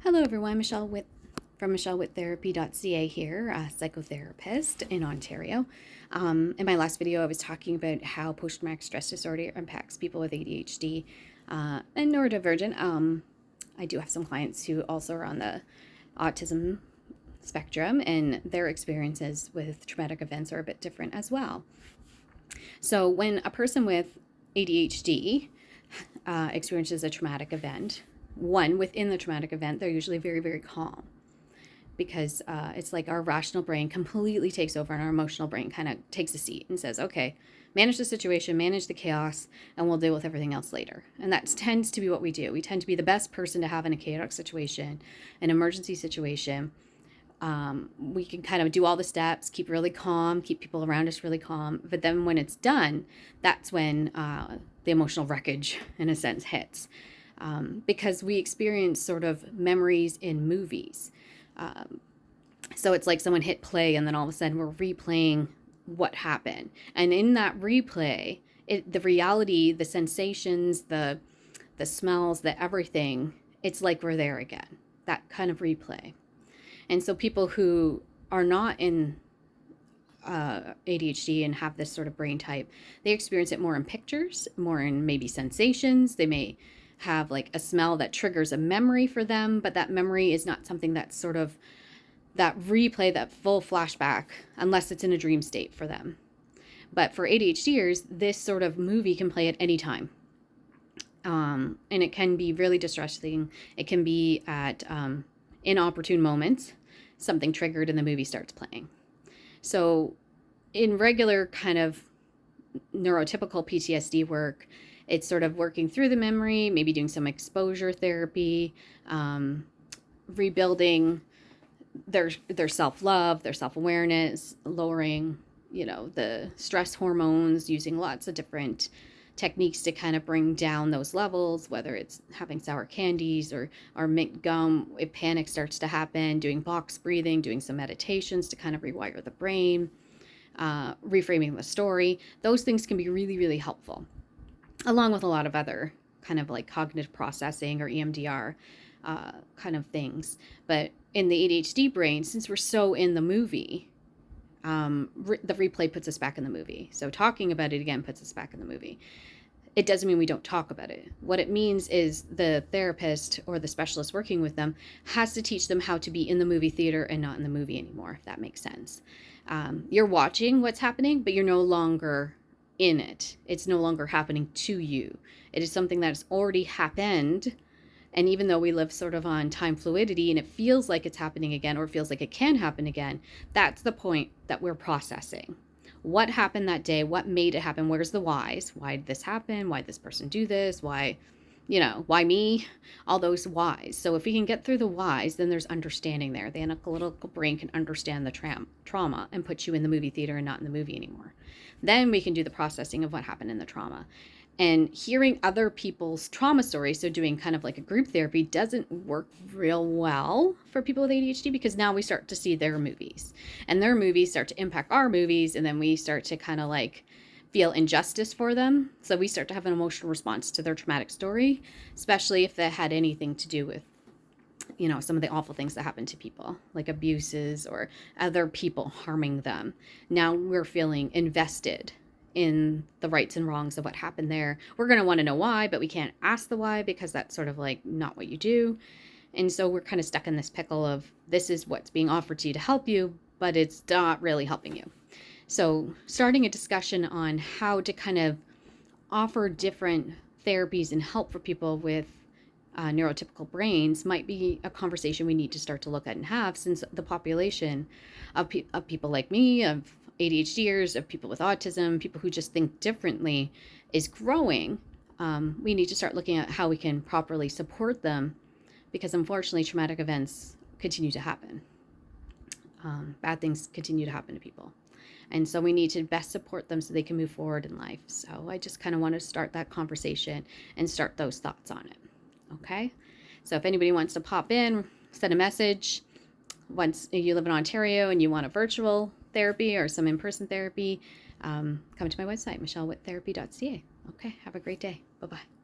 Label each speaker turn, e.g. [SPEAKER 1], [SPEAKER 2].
[SPEAKER 1] Hello everyone, from michellewiththerapy.ca here, a psychotherapist in Ontario. In my last video, I was talking about how post-traumatic stress disorder impacts people with ADHD and neurodivergent. I do have some clients who also are on the autism spectrum, and their experiences with traumatic events are a bit different as well. So when a person with ADHD experiences a traumatic event, within the traumatic event, they're usually very, very calm because it's like our rational brain completely takes over and our emotional brain kind of takes a seat and says, okay, manage the situation, manage the chaos, and we'll deal with everything else later. And that tends to be what we do. We tend to be the best person to have in a chaotic situation, an emergency situation. We can kind of do all the steps, keep really calm, keep people around us really calm. But then when it's done, that's when the emotional wreckage, in a sense, hits. Because we experience sort of memories in movies. So it's like someone hit play and then all of a sudden we're replaying what happened. And in that replay, the reality, the sensations, the smells, the everything, it's like we're there again. That kind of replay. And so people who are not in ADHD and have this sort of brain type, they experience it more in pictures, more in maybe sensations. They may have like a smell that triggers a memory for them, but that memory is not something that's sort of that replay, that full flashback, unless it's in a dream state for them. But for ADHDers, this sort of movie can play at any time. And it can be really distressing. It can be at inopportune moments. Something triggered and the movie starts playing. So in regular kind of neurotypical PTSD work, it's sort of working through the memory, maybe doing some exposure therapy, rebuilding their self-love, their self-awareness, lowering, the stress hormones, using lots of different techniques to kind of bring down those levels, whether it's having sour candies or mint gum if panic starts to happen, doing box breathing, doing some meditations to kind of rewire the brain, reframing the story. Those things can be really, really helpful, along with a lot of other kind of like cognitive processing or EMDR kind of things. But in the ADHD brain, since we're so in the movie, the replay puts us back in the movie. So talking about it again puts us back in the movie. It doesn't mean we don't talk about it. What it means is the therapist or the specialist working with them has to teach them how to be in the movie theater and not in the movie anymore, if that makes sense. You're watching what's happening, but you're no longer in it. It's no longer happening to you. It is something that has already happened. And even though we live sort of on time fluidity and it feels like it's happening again or feels like it can happen again, that's the point that we're processing. What happened that day? What made it happen? Where's the whys? Why did this happen? Why did this person do this? Why me? All those whys. So if we can get through the whys, then there's understanding there. The analytical brain can understand the trauma and put you in the movie theater and not in the movie anymore. Then we can do the processing of what happened in the trauma. And hearing other people's trauma stories, so doing kind of like a group therapy, doesn't work real well for people with ADHD because now we start to see their movies. And their movies start to impact our movies, and then we start to kind of like feel injustice for them. So we start to have an emotional response to their traumatic story, especially if that had anything to do with, some of the awful things that happen to people, like abuses or other people harming them. Now we're feeling invested in the rights and wrongs of what happened there. We're going to want to know why, but we can't ask the why because that's sort of like not what you do. And so we're kind of stuck in this pickle of this is what's being offered to you to help you, but it's not really helping you. So starting a discussion on how to kind of offer different therapies and help for people with neurotypical brains might be a conversation we need to start to look at and have, since the population of people like me, of ADHDers, of people with autism, people who just think differently is growing. We need to start looking at how we can properly support them because unfortunately traumatic events continue to happen. Bad things continue to happen to people. And so we need to best support them so they can move forward in life. So I just kind of want to start that conversation and start those thoughts on it. Okay? So if anybody wants to pop in, send a message. Once you live in Ontario and you want a virtual therapy or some in-person therapy, come to my website, michellewiththerapy.ca. Okay, have a great day. Bye-bye.